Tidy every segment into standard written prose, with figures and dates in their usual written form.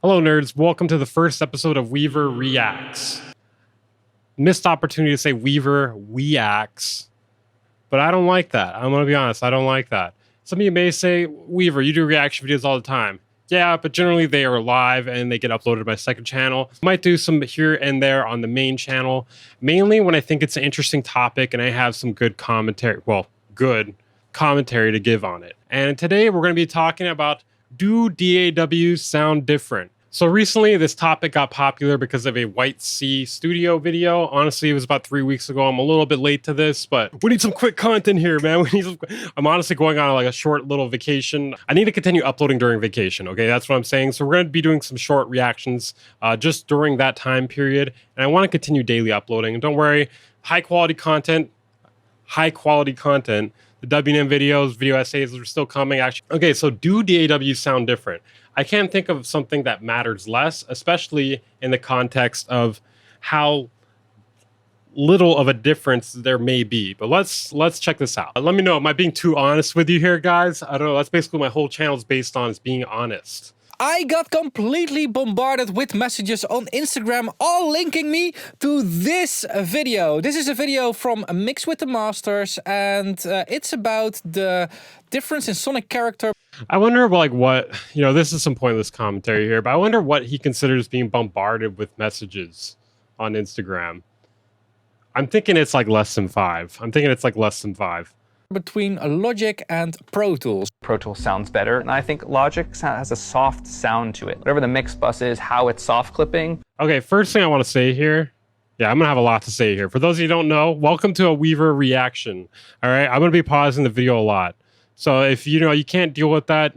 Hello, nerds. Welcome to the first episode of Weaver Reacts. Missed opportunity to say Weaver Reacts, but I don't like that. I'm going to be honest. I don't like that. Some of you may say, Weaver, you do reaction videos all the time. Yeah, but generally they are live and they get uploaded to my second channel. Might do some here and there on the main channel, mainly when I think it's an interesting topic and I have some good commentary, good commentary to give on it. And today we're going to be talking about, do DAWs sound different? So recently this topic got popular because of a White Sea Studio video. Honestly, it was about 3 weeks ago. I'm a little bit late to this, but we need some quick content here, man. I'm honestly going on like a short little vacation. I need to continue uploading during vacation, okay? That's what I'm saying. So we're going to be doing some short reactions just during that time period. And I want to continue daily uploading. And don't worry, high quality content. The WNM videos, video essays are still coming, actually. Okay, so do DAWs sound different? I can't think of something that matters less, especially in the context of how little of a difference there may be. But let's check this out. Let me know, am I being too honest with you here, guys? I don't know, that's basically my whole channel is based on, is being honest. I got completely bombarded with messages on Instagram, all linking me to this video. This is a video from Mix with the Masters, and it's about the difference in sonic character. I wonder, like, what, this is some pointless commentary here, but I wonder what he considers being bombarded with messages on Instagram. I'm thinking it's like less than 5. Between Logic and Pro Tools. Pro Tools sounds better, and I think Logic has a soft sound to it. Whatever the mix bus is, how it's soft clipping. Okay, first thing I want to say here, I'm gonna have a lot to say here. For those of you who don't know, welcome to a Weaver reaction. All right, I'm gonna be pausing the video a lot. So if you can't deal with that,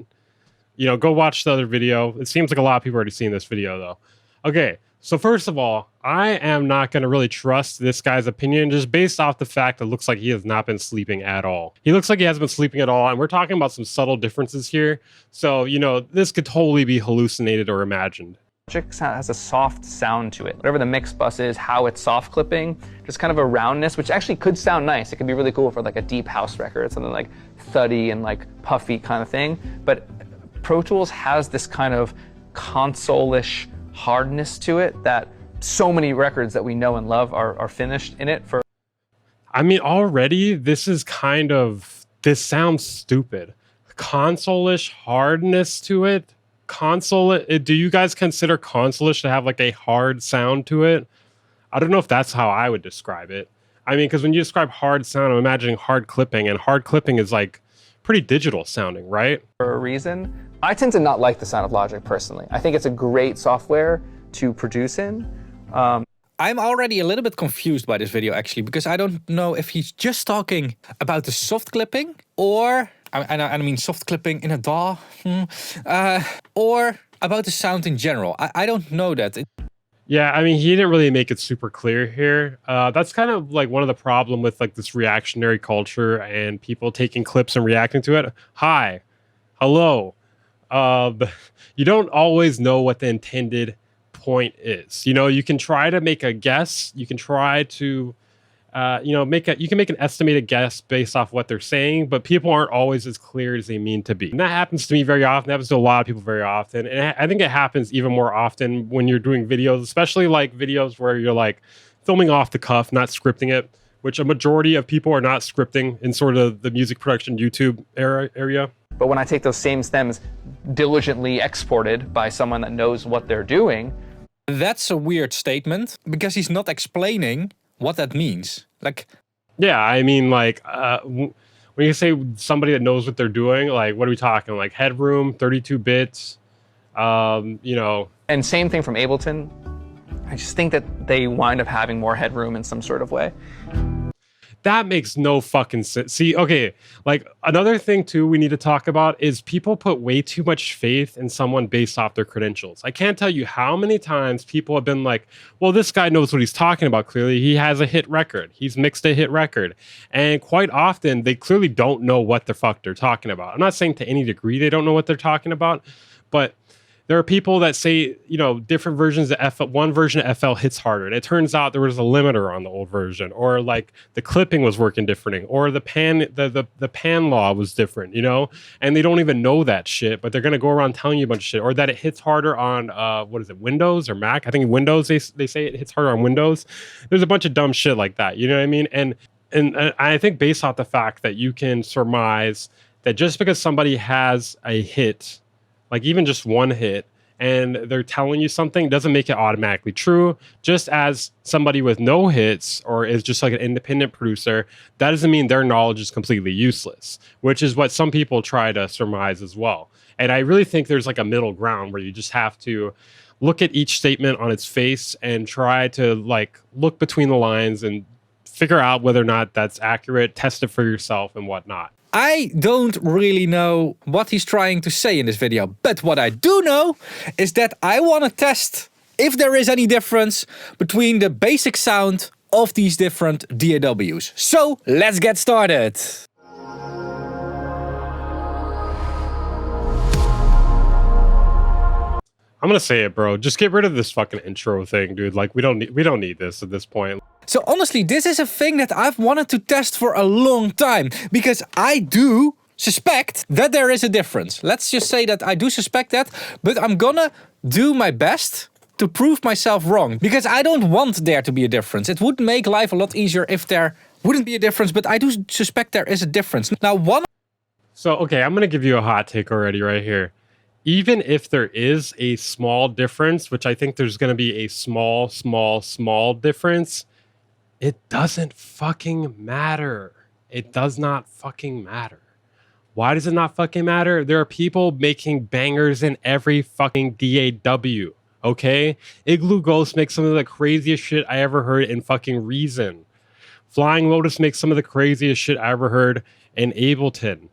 go watch the other video. It seems like a lot of people already seen this video though. Okay. So first of all, I am not going to really trust this guy's opinion just based off the fact that it looks like he has not been sleeping at all. He looks like he hasn't been sleeping at all, and we're talking about some subtle differences here. So, this could totally be hallucinated or imagined. Logic has a soft sound to it. Whatever the mix bus is, how it's soft clipping, just kind of a roundness, which actually could sound nice. It could be really cool for like a deep house record, something like thuddy and like puffy kind of thing. But Pro Tools has this kind of console-ish hardness to it that so many records that we know and love are finished in it. I mean, already this sounds stupid. Console-ish hardness to it. Do you guys consider console-ish to have like a hard sound to it? I don't know if that's how I would describe it. I mean, because when you describe hard sound, I'm imagining hard clipping, and hard clipping is like pretty digital sounding, right? For a reason. I tend to not like the sound of Logic personally. I think it's a great software to produce in. I'm already a little bit confused by this video actually, because I don't know if he's just talking about the soft clipping or, I mean soft clipping in a DAW, or about the sound in general. I don't know that. Yeah, I mean, he didn't really make it super clear here. That's kind of like one of the problem with like this reactionary culture and people taking clips and reacting to it. Hi, hello. You don't always know what the intended point is. You can try to make a guess. You can try to, you can make an estimated guess based off what they're saying, but people aren't always as clear as they mean to be. And that happens to me very often. That happens to a lot of people very often. And I think it happens even more often when you're doing videos, especially like videos where you're like filming off the cuff, not scripting it, which a majority of people are not scripting in sort of the music production YouTube area. But when I take those same stems diligently exported by someone that knows what they're doing. That's a weird statement because he's not explaining what that means. Like, yeah, I mean, like, when you say somebody that knows what they're doing, like, what are we talking? Like headroom, 32 bits, And same thing from Ableton. I just think that they wind up having more headroom in some sort of way. That makes no fucking sense. See, okay, like another thing too we need to talk about is people put way too much faith in someone based off their credentials. I can't tell you how many times people have been like, well, this guy knows what he's talking about. Clearly, he has a hit record. He's mixed a hit record. And quite often, they clearly don't know what the fuck they're talking about. I'm not saying to any degree they don't know what they're talking about, but There are people that say, different versions of FL, one version of FL hits harder. And it turns out there was a limiter on the old version, or like the clipping was working differently, or the pan law was different, and they don't even know that shit, but they're going to go around telling you a bunch of shit, or that it hits harder on, Windows or Mac. I think Windows, they say it hits harder on Windows. There's a bunch of dumb shit like that. You know what I mean? And I think based off the fact that you can surmise that just because somebody has a hit, like even just one hit, and they're telling you something doesn't make it automatically true. Just as somebody with no hits or is just like an independent producer, that doesn't mean their knowledge is completely useless, which is what some people try to surmise as well. And I really think there's like a middle ground where you just have to look at each statement on its face and try to like look between the lines and figure out whether or not that's accurate, test it for yourself and whatnot. I don't really know what he's trying to say in this video, but what I do know is that I want to test if there is any difference between the basic sound of these different DAWs. So let's get started. I'm gonna say it, bro. Just get rid of this fucking intro thing, dude. Like we don't need this at this point. So honestly, this is a thing that I've wanted to test for a long time, because I do suspect that there is a difference. Let's just say that I do suspect that, but I'm gonna do my best to prove myself wrong, because I don't want there to be a difference. It would make life a lot easier if there wouldn't be a difference, but I do suspect there is a difference. Now, okay, I'm gonna give you a hot take already right here. Even if there is a small difference, which I think there's going to be a small difference, it doesn't fucking matter. It does not fucking matter. Why does it not fucking matter? There are people making bangers in every fucking DAW, okay? Igloo Ghost makes some of the craziest shit I ever heard in fucking Reason. Flying Lotus makes some of the craziest shit I ever heard in Ableton.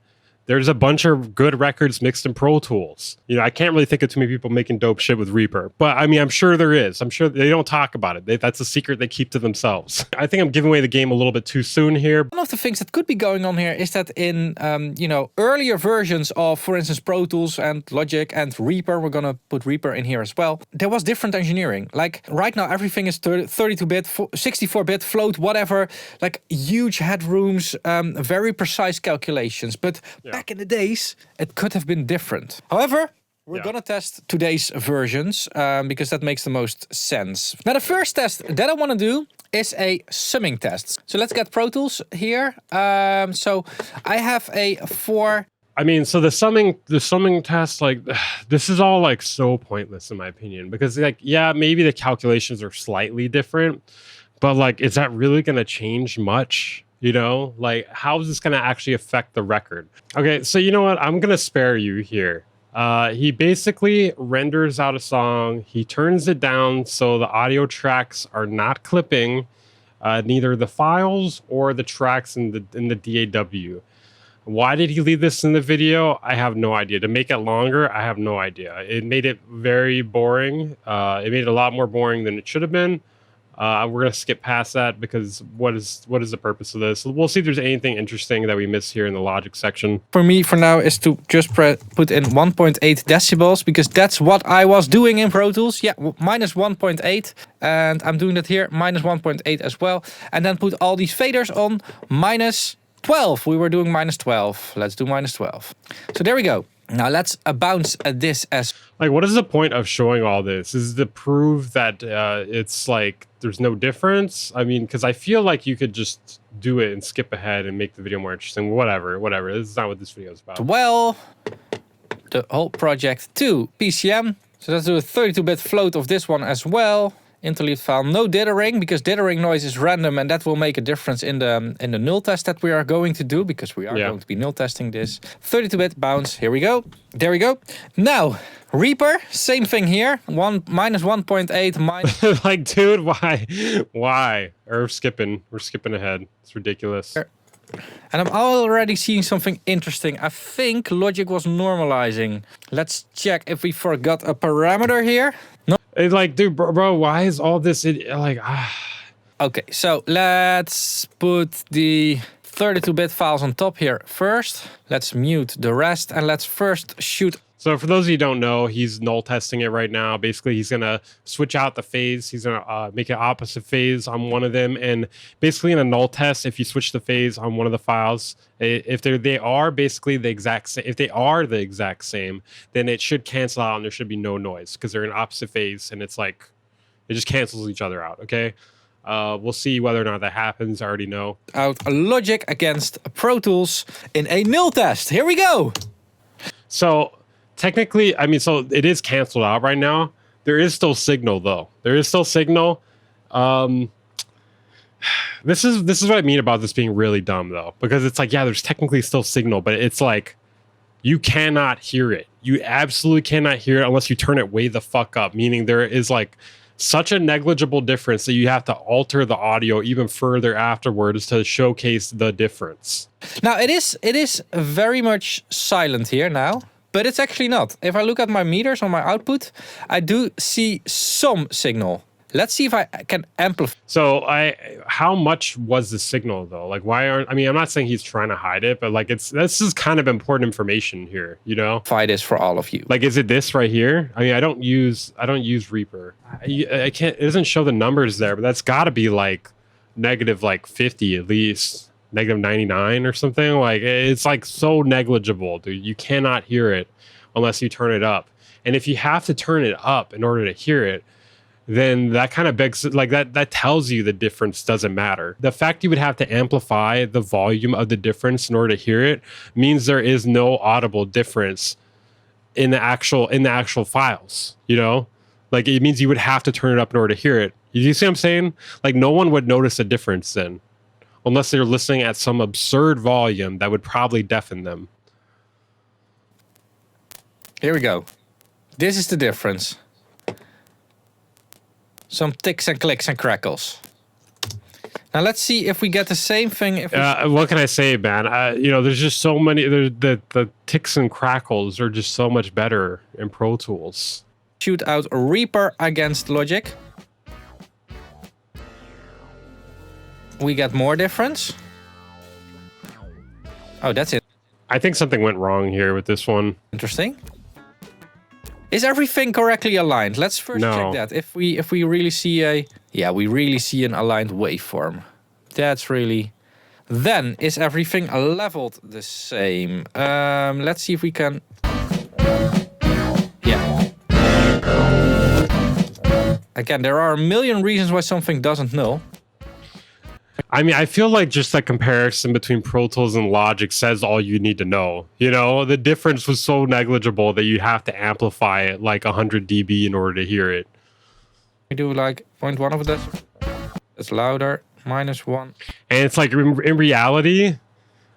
There's a bunch of good records mixed in Pro Tools. I can't really think of too many people making dope shit with Reaper. But I mean, I'm sure there is. I'm sure they don't talk about it. That's a secret they keep to themselves. I think I'm giving away the game a little bit too soon here. One of the things that could be going on here is that in, earlier versions of, for instance, Pro Tools and Logic and Reaper, we're going to put Reaper in here as well, there was different engineering. Like right now, everything is 32-bit, 64-bit, float, whatever, like huge headrooms, very precise calculations. But back in the days, it could have been different. However, we're gonna test today's versions because that makes the most sense. Now, the first test that I want to do is a summing test. So let's get Pro Tools here. So I have a 4. I mean, so the summing test, like, this is all like so pointless in my opinion, because like, yeah, maybe the calculations are slightly different, but like, is that really gonna change much? Like, how is this going to actually affect the record? Okay, so you know what? I'm going to spare you here. He basically renders out a song. He turns it down so the audio tracks are not clipping, neither the files or the tracks in the DAW. Why did he leave this in the video? I have no idea. To make it longer, I have no idea. It made it very boring. It made it a lot more boring than it should have been. We're going to skip past that because what is the purpose of this? We'll see if there's anything interesting that we miss here in the logic section. For me, for now, is to just put in 1.8 decibels, because that's what I was doing in Pro Tools. Yeah, minus 1.8. And I'm doing that here, minus 1.8 as well. And then put all these faders on minus 12. We were doing minus 12. Let's do minus 12. So there we go. Now let's bounce at this as... Like, what is the point of showing all this? Is to prove that it's like there's no difference? I mean, because I feel like you could just do it and skip ahead and make the video more interesting. Whatever. This is not what this video is about. Well, the whole project to PCM. So let's do a 32-bit float of this one as well. Interleaved file, no dithering, because dithering noise is random, and that will make a difference in the null test that we are going to do, because we are going to be null testing this. 32-bit bounce, here we go. There we go. Now, Reaper, same thing here. Minus 1.8 minus... Like, dude, why? We're skipping ahead. It's ridiculous. And I'm already seeing something interesting. I think Logic was normalizing. Let's check if we forgot a parameter here. No. It's like, dude, bro, why is all this Okay, so let's put the 32-bit files on top here first. Let's mute the rest, and let's first shoot. So for those of you who don't know, he's null testing it right now. Basically, he's gonna switch out the phase. He's gonna make an opposite phase on one of them, and basically in a null test, if you switch the phase on one of the files, if they are basically the exact same, if they are the exact same, then it should cancel out and there should be no noise because they're in opposite phase, and it's like it just cancels each other out. Okay. We'll see whether or not that happens. I already know. Out Logic against Pro Tools in a Null test. Here we go. So technically, I mean, so it is canceled out right now. There is still signal though. There is still signal. This is what I mean about this being really dumb though, because it's like, yeah, there's technically still signal, but it's like you cannot hear it. You absolutely cannot hear it unless you turn it way the fuck up, meaning there is like such a negligible difference that you have to alter the audio even further afterwards to showcase the difference. Now it is very much silent here now, but it's actually not. If I look at my meters on my output, I do see some signal. Let's see if I can amplify. So how much was the signal though? Like why aren't, I mean, I'm not saying he's trying to hide it, but like this is kind of important information here, you know? This for all of you. Like, is it this right here? I mean, I don't use Reaper. I can't, it doesn't show the numbers there, but that's gotta be like negative like 50 at least, negative 99 or something. Like it's like so negligible, dude. You cannot hear it unless you turn it up. And if you have to turn it up in order to hear it, then that kind of begs, like that tells you the difference doesn't matter. The fact you would have to amplify the volume of the difference in order to hear it means there is no audible difference in the actual files, you know? Like it means you would have to turn it up in order to hear it. You see what I'm saying? Like no one would notice a difference then, unless they're listening at some absurd volume that would probably deafen them. Here we go. This is the difference. Some ticks and clicks and crackles. Now let's see if we get the same thing. If what can I say, man? You know, there's just so many. The ticks and crackles are just so much better in Pro Tools. Shoot out Reaper against Logic. We get more difference. Oh, that's it. I think something went wrong here with this one. Interesting. Is everything correctly aligned? Let's first check that. If we really see we really see an aligned waveform. That's really. Then is everything leveled the same? Let's see if we can. Yeah. Again, there are a million reasons why something doesn't null. I mean, I feel like just that comparison between Pro Tools and Logic says all you need to know. You know, the difference was so negligible that you have to amplify it like 100 dB in order to hear it. We do like 0.1 of this. It's louder, -1. And it's like in reality,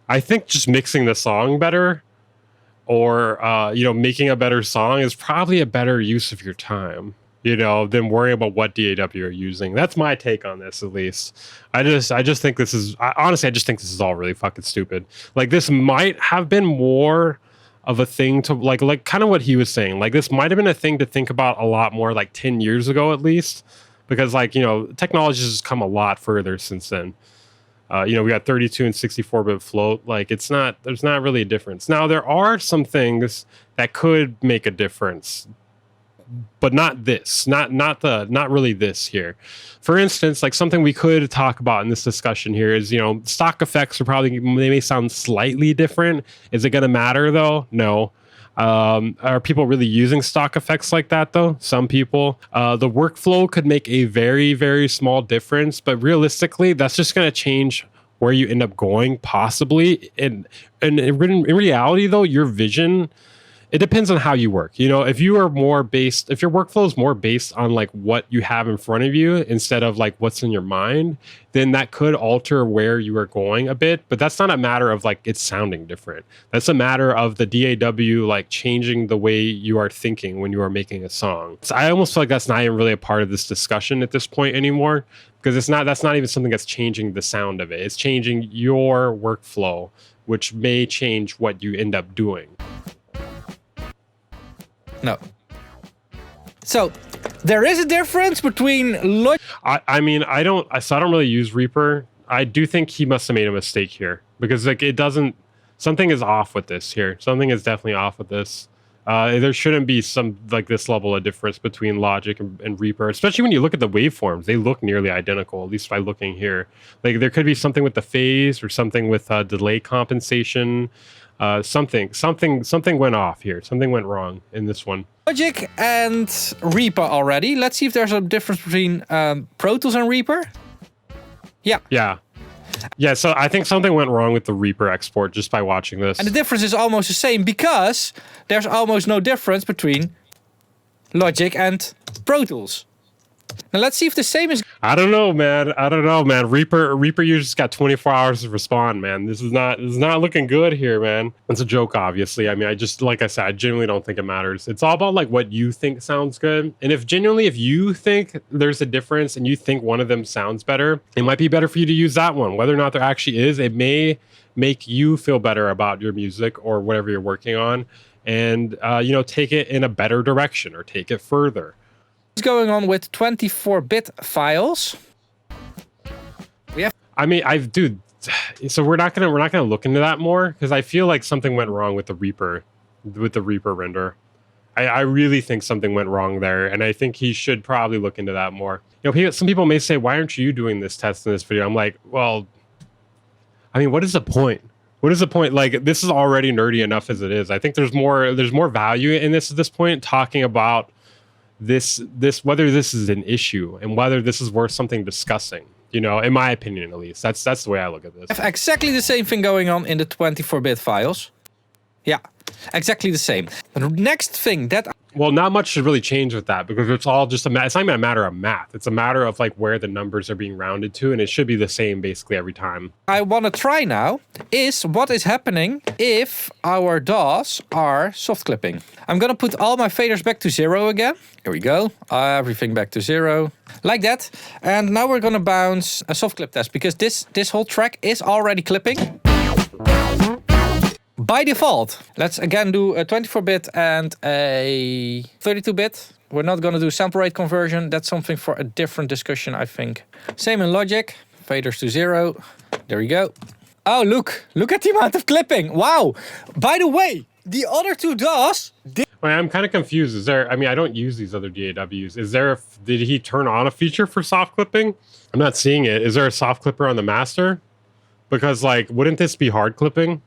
I think just mixing the song better or, you know, making a better song is probably a better use of your time, you know, than worrying about what DAW you're using. That's my take on this, at least. I just think this is, honestly, I just think this is all really fucking stupid. Like, this might have been more of a thing to, like kind of what he was saying. Like, this might have been a thing to think about a lot more, like 10 years ago, at least. Because, like, you know, technology has come a lot further since then. You know, we got 32 and 64-bit float. Like, there's not really a difference. Now, there are some things that could make a difference, but not this, not really this here. For instance, like something we could talk about in this discussion here is, you know, stock effects are probably, they may sound slightly different. Is it going to matter though? No. Are people really using stock effects like that though? Some people. The workflow could make a very, very small difference, but realistically, that's just going to change where you end up going, possibly. And in reality though, your vision, it depends on how you work. You know, if your workflow is more based on like what you have in front of you instead of like what's in your mind, then that could alter where you are going a bit. But that's not a matter of like it's sounding different. That's a matter of the DAW like changing the way you are thinking when you are making a song. So I almost feel like that's not even really a part of this discussion at this point anymore, because that's not even something that's changing the sound of it. It's changing your workflow, which may change what you end up doing. No. So there is a difference between Logic. I mean, I don't really use Reaper. I do think he must have made a mistake here, because like it doesn't, something is off with this here. Something is definitely off with this. There shouldn't be some like this level of difference between Logic and Reaper, especially when you look at the waveforms. They look nearly identical, at least by looking here. Like there could be something with the phase or something with delay compensation. Something went off here. Something went wrong in this one. Logic and Reaper already. Let's see if there's a difference between Pro Tools and Reaper. Yeah. Yeah, so I think something went wrong with the Reaper export just by watching this. And the difference is almost the same because there's almost no difference between Logic and Pro Tools. Now let's see if the same is... I don't know, man. Reaper you just got 24 hours to respond, man. This is not looking good here, man. It's a joke, obviously. I mean, like I said, I genuinely don't think it matters. It's all about like what you think sounds good. And if you think there's a difference and you think one of them sounds better, it might be better for you to use that one. Whether or not there actually is, it may make you feel better about your music or whatever you're working on, and take it in a better direction or take it further. Going on with 24-bit files. Dude, so we're not gonna look into that more because I feel like something went wrong with the Reaper render. I really think something went wrong there, and I think he should probably look into that more. Some people may say, why aren't you doing this test in this video? I'm like, well, I mean, what is the point? What is the point? Like, this is already nerdy enough as it is. I think there's more value in this at this point, talking about this whether this is an issue and whether this is worth something discussing, in my opinion, at least. That's the way I look at this. Have exactly the same thing going on in the 24-bit files. Yeah, exactly the same. The next thing that... Well, not much should really change with that because it's all just it's not even a matter of math. It's a matter of like where the numbers are being rounded to, and it should be the same basically every time. I want to try now is what is happening if our DAWs are soft clipping. I'm going to put all my faders back to 0 again. Here we go. Everything back to 0. Like that. And now we're going to bounce a soft clip test because this whole track is already clipping by default. Let's again do a 24-bit and a 32-bit. We're not going to do sample rate conversion. That's something for a different discussion, I think. Same in Logic. Faders to 0. There we go. Oh, look at the amount of clipping. Wow. By the way, the other two DAWs... I'm kind of confused. I don't use these other DAWs. Did he turn on a feature for soft clipping? I'm not seeing it. Is there a soft clipper on the master? Because like, wouldn't this be hard clipping?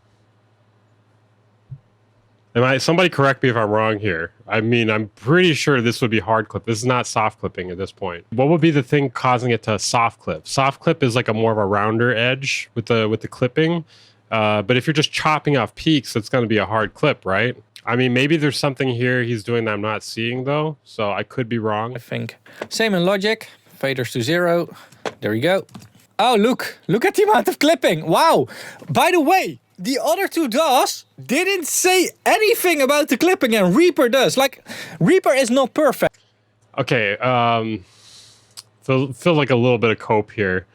Somebody correct me if I'm wrong here. I mean, I'm pretty sure this would be hard clip. This is not soft clipping at this point. What would be the thing causing it to soft clip? Soft clip is like a more of a rounder edge with the clipping. But if you're just chopping off peaks, it's going to be a hard clip, right? I mean, maybe there's something here he's doing that I'm not seeing though. So I could be wrong. I think. Same in Logic. Faders to 0. There we go. Oh, look at the amount of clipping. Wow. By the way, the other two DAWs didn't say anything about the clipping, and Reaper does. Like, Reaper is not perfect. Okay, feel like a little bit of cope here.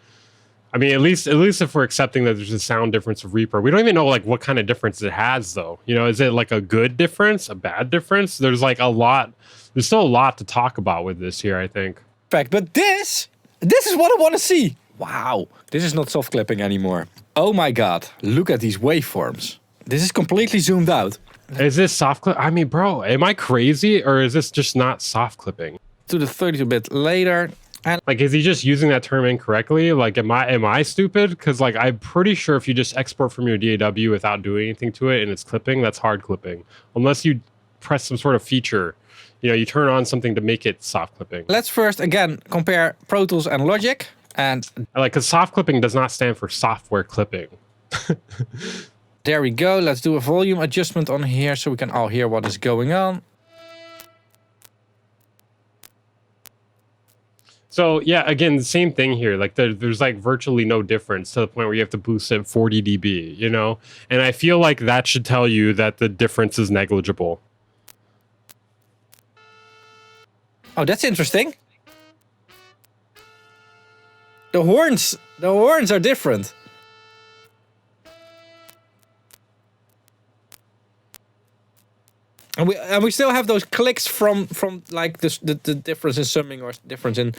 I mean, at least if we're accepting that there's a sound difference of Reaper, we don't even know like what kind of difference it has, though. Is it like a good difference, a bad difference? There's like there's still a lot to talk about with this here, I think. But this is what I want to see. Wow, this is not soft clipping anymore. Oh my god, look at these waveforms. This is completely zoomed out. Is this soft clip? I mean, bro, am I crazy or is this just not soft clipping? To the 32-bit later. And like, is he just using that term incorrectly? Like, am I stupid? Because like, I'm pretty sure if you just export from your DAW without doing anything to it and it's clipping, that's hard clipping. Unless you press some sort of feature, you turn on something to make it soft clipping. Let's first again compare Pro Tools and Logic. And like, because soft clipping does not stand for software clipping. There we go. Let's do a volume adjustment on here so we can all hear what is going on. So yeah, again, the same thing here. Like there's like virtually no difference to the point where you have to boost it 40 dB, And I feel like that should tell you that the difference is negligible. Oh, that's interesting. The horns are different. And we still have those clicks from like the difference in summing or difference in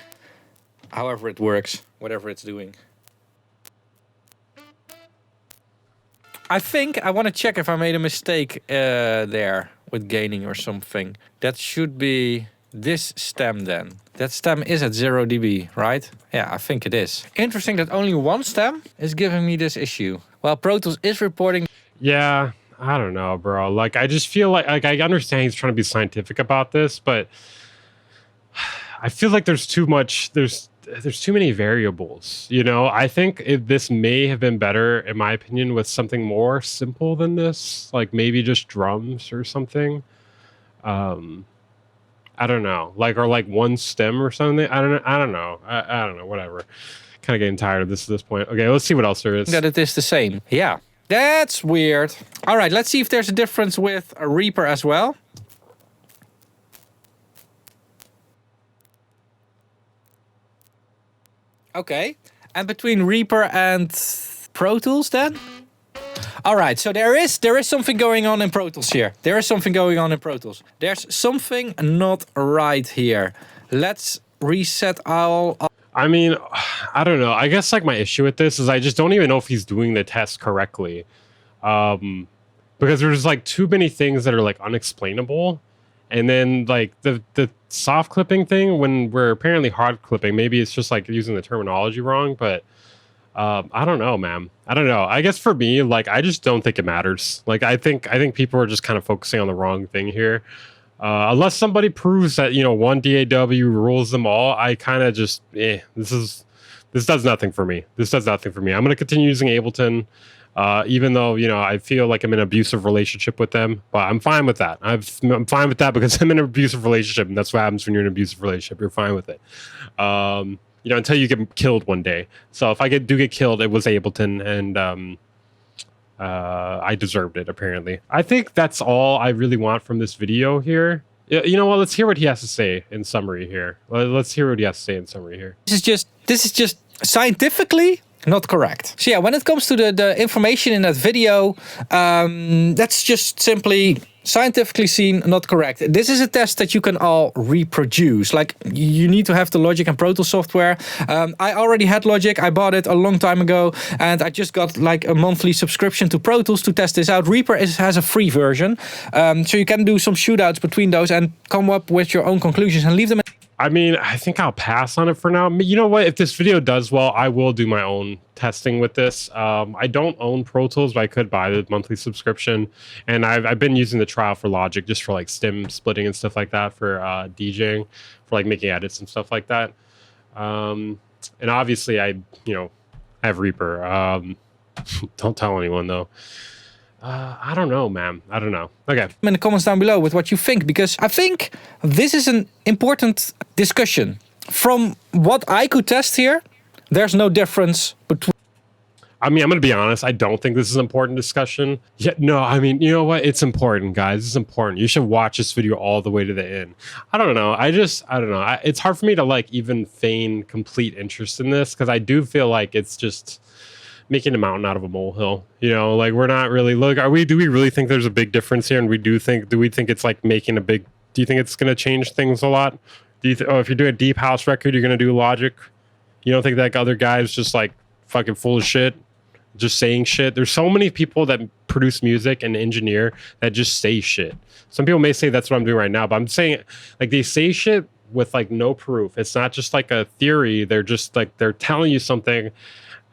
however it works, whatever it's doing. I think I want to check if I made a mistake there. with gaining or something. That should be this stem then. That stem is at 0 dB, right? Yeah, I think it is. Interesting that only one stem is giving me this issue. Well, Pro Tools is reporting. Yeah, I don't know, bro. Like, I just feel like I understand he's trying to be scientific about this, but I feel like there's too much. There's too many variables. You know, I think this may have been better, in my opinion, with something more simple than this, like maybe just drums or something. I don't know, like, or like one stem or something. I don't know. I don't know. Whatever. Kind of getting tired of this at this point. Okay, let's see what else there is. That it is the same. Yeah, that's weird. All right, let's see if there's a difference with a Reaper as well. Okay, and between Reaper and Pro Tools then? All right, so there is something going on in Pro Tools here. There is something going on in Pro Tools. There's something not right here. Let's reset all. I mean, I don't know. I guess like my issue with this is I just don't even know if he's doing the test correctly. Because there's like too many things that are like unexplainable. And then like the soft clipping thing, when we're apparently hard clipping, maybe it's just like using the terminology wrong, but I don't know, man. I don't know. I guess for me, like, I just don't think it matters. Like, I think people are just kind of focusing on the wrong thing here. Unless somebody proves that, you know, one DAW rules them all, I kind of just, this does nothing for me. This does nothing for me. I'm going to continue using Ableton, even though, you know, I feel like I'm in an abusive relationship with them, but I'm fine with that. I'm fine with that because I'm in an abusive relationship, and that's what happens when you're in an abusive relationship. You're fine with it. You know, until you get killed one day. So if I do get killed, it was Ableton, and I deserved it, apparently. I think that's all I really want from this video here. You know what? Let's hear what he has to say in summary here. Let's hear what he has to say in summary here. This is just scientifically not correct. So yeah, when it comes to the information in that video, that's just simply scientifically seen not correct. This is a test that you can all reproduce. Like, you need to have the Logic and Pro Tools software. I already had Logic. I bought it a long time ago, and I just got like a monthly subscription to Pro Tools to test this out. Reaper has a free version, so you can do some shootouts between those and come up with your own conclusions and leave them. I mean, I think I'll pass on it for now. You know what? If this video does well, I will do my own testing with this. I don't own Pro Tools, but I could buy the monthly subscription. And I've been using the trial for Logic just for like stem splitting and stuff like that for DJing, for like making edits and stuff like that. And obviously I have Reaper. Don't tell anyone though. I don't know, man. I don't know. Okay. In the comments down below with what you think, because I think this is an important discussion. From what I could test here, there's no difference between. I mean, I'm going to be honest. I don't think this is an important discussion. Yeah, no, I mean, you know what? It's important, guys. It's important. You should watch this video all the way to the end. I don't know. I don't know. It's hard for me to like even feign complete interest in this, because I do feel like it's just making a mountain out of a molehill. You know, like, we're not really, look, do we really think there's a big difference here? And do we think it's like making a big, do you think it's going to change things a lot? Do you if you're doing a deep house record, you're going to do Logic? You don't think that other guy's just like fucking full of shit, just saying shit? There's so many people that produce music and engineer that just say shit. Some people may say that's what I'm doing right now, but I'm saying, like, they say shit with like no proof. It's not just like a theory. They're just like, they're telling you something,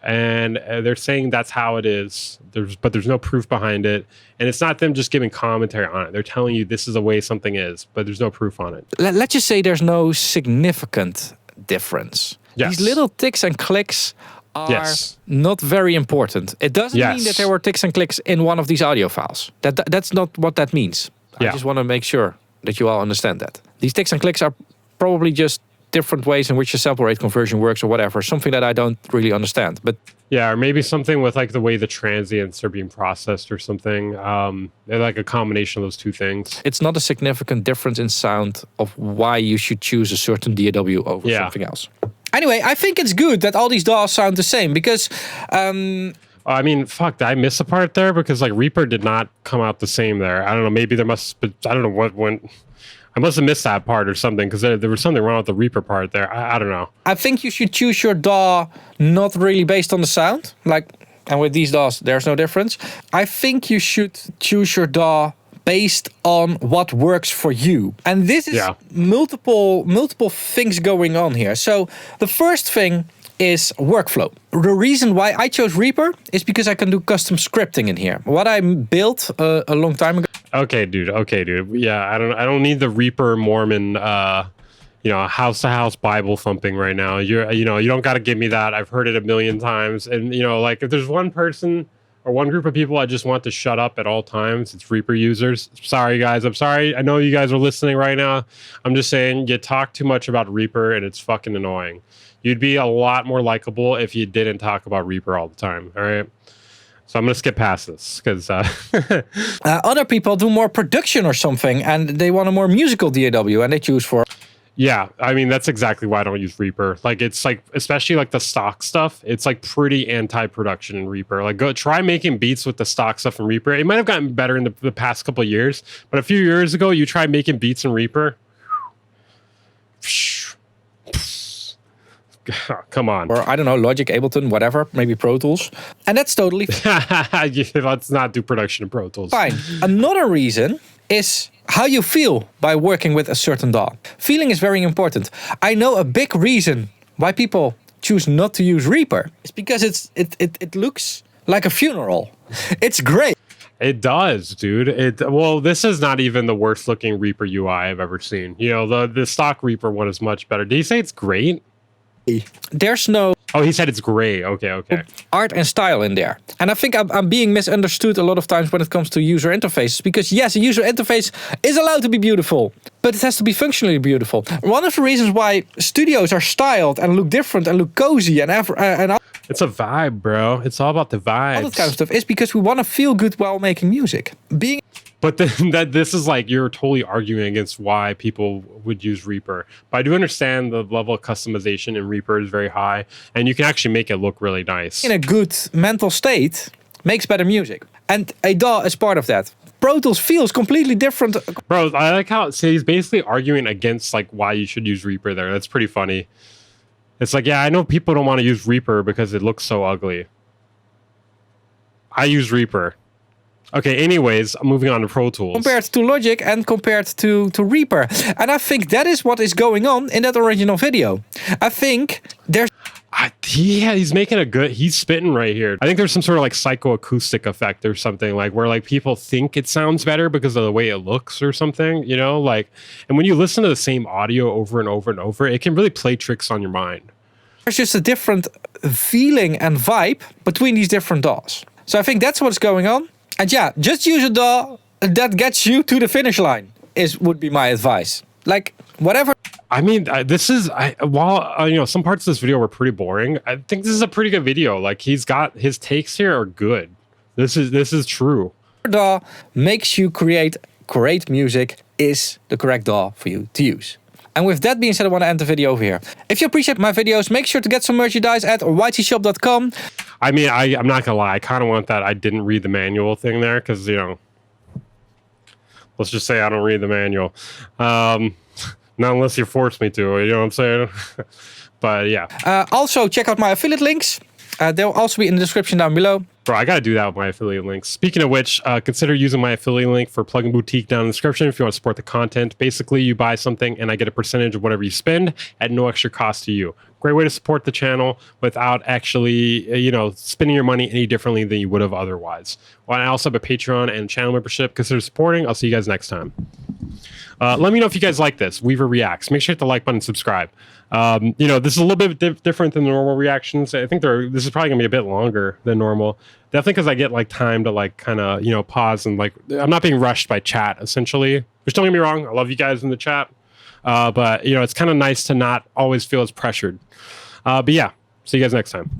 and they're saying that's how it is. But there's no proof behind it. And it's not them just giving commentary on it. They're telling you this is the way something is, but there's no proof on it. Let's just say there's no significant difference. Yes. These little ticks and clicks are not very important. It doesn't mean that there were ticks and clicks in one of these audio files. That's not what that means. I just want to make sure that you all understand that. These ticks and clicks are probably just different ways in which the sample rate conversion works or whatever, something that I don't really understand. But yeah, or maybe something with like the way the transients are being processed or something. They're like a combination of those two things. It's not a significant difference in sound of why you should choose a certain DAW over something else. Anyway, I think it's good that all these DAWs sound the same, because I mean, fuck, did I miss a part there? Because like Reaper did not come out the same there. I don't know, maybe there must, but I don't know what went. I must have missed that part or something, because there was something wrong with the Reaper part there. I don't know. I think you should choose your DAW not really based on the sound. Like, and with these DAWs, there's no difference. I think you should choose your DAW based on what works for you. And this is multiple things going on here. So the first thing is workflow. The reason why I chose Reaper is because I can do custom scripting in here. What I built a long time ago. Okay, dude. Yeah, I don't need the Reaper Mormon house to house Bible thumping right now. You don't got to give me that. I've heard it a million times. And like if there's one person or one group of people I just want to shut up at all times, it's Reaper users. Sorry guys, I'm sorry. I know you guys are listening right now. I'm just saying you talk too much about Reaper and it's fucking annoying. You'd be a lot more likable if you didn't talk about Reaper all the time. All right. So I'm going to skip past this because other people do more production or something and they want a more musical DAW and they choose for. Yeah, I mean, that's exactly why I don't use Reaper. Like, it's like, especially like the stock stuff, it's like pretty anti-production in Reaper. Like, go try making beats with the stock stuff in Reaper. It might have gotten better in the past couple of years, but a few years ago, you tried making beats in Reaper. Come on. Or I don't know, Logic, Ableton, whatever, maybe Pro Tools. And that's totally let's not do production in Pro Tools. Fine. Another reason is how you feel by working with a certain DAW. Feeling is very important. I know a big reason why people choose not to use Reaper is because it looks like a funeral. It's great. It does, dude. Well, this is not even the worst looking Reaper UI I've ever seen. The stock Reaper one is much better. Did he say it's great? There's no... Oh, he said it's gray. Okay. Art and style in there. And I think I'm being misunderstood a lot of times when it comes to user interfaces. Because yes, a user interface is allowed to be beautiful, but it has to be functionally beautiful. One of the reasons why studios are styled and look different and look cozy and it's a vibe, bro. It's all about the vibes. All that kind of stuff is because we want to feel good while making music. But this is like you're totally arguing against why people would use Reaper. But I do understand the level of customization in Reaper is very high, and you can actually make it look really nice. In a good mental state makes better music. And a DAW is part of that. Pro Tools feels completely different. Bro, I like how he's basically arguing against like why you should use Reaper there. That's pretty funny. It's like, yeah, I know people don't want to use Reaper because it looks so ugly. I use Reaper. Okay, anyways, moving on to Pro Tools. Compared to Logic and compared to Reaper. And I think that is what is going on in that original video. I think there's... he's making he's spitting right here. I think there's some sort of like psychoacoustic effect or something, like where like people think it sounds better because of the way it looks or something, like, and when you listen to the same audio over and over and over, it can really play tricks on your mind. There's just a different feeling and vibe between these different DAWs. So I think that's what's going on. And yeah, just use a DAW that gets you to the finish line would be my advice. Like, whatever. I mean, while some parts of this video were pretty boring, I think this is a pretty good video. Like, he's got his takes here are good. This is true. DAW makes you create great music is the correct DAW for you to use. And with that being said, I want to end the video over here. If you appreciate my videos, make sure to get some merchandise at ytshop.com. I mean, I'm not gonna lie. I kind of want that I didn't read the manual thing there because let's just say I don't read the manual. Not unless you force me to. You know what I'm saying? But yeah. Also, check out my affiliate links. They'll also be in the description down below. Bro, I got to do that with my affiliate links. Speaking of which, consider using my affiliate link for Plugin Boutique down in the description if you want to support the content. Basically, you buy something and I get a percentage of whatever you spend at no extra cost to you. Great way to support the channel without actually, spending your money any differently than you would have otherwise. Well, I also have a Patreon and channel membership. Consider supporting. I'll see you guys next time. Let me know if you guys like this. Weaver Reacts. Make sure to hit the like button and subscribe. This is a little bit different than the normal reactions. I think this is probably gonna be a bit longer than normal. Definitely because I get like time to like kind of pause and like I'm not being rushed by chat essentially. Which don't get me wrong, I love you guys in the chat, but it's kind of nice to not always feel as pressured. But yeah, see you guys next time.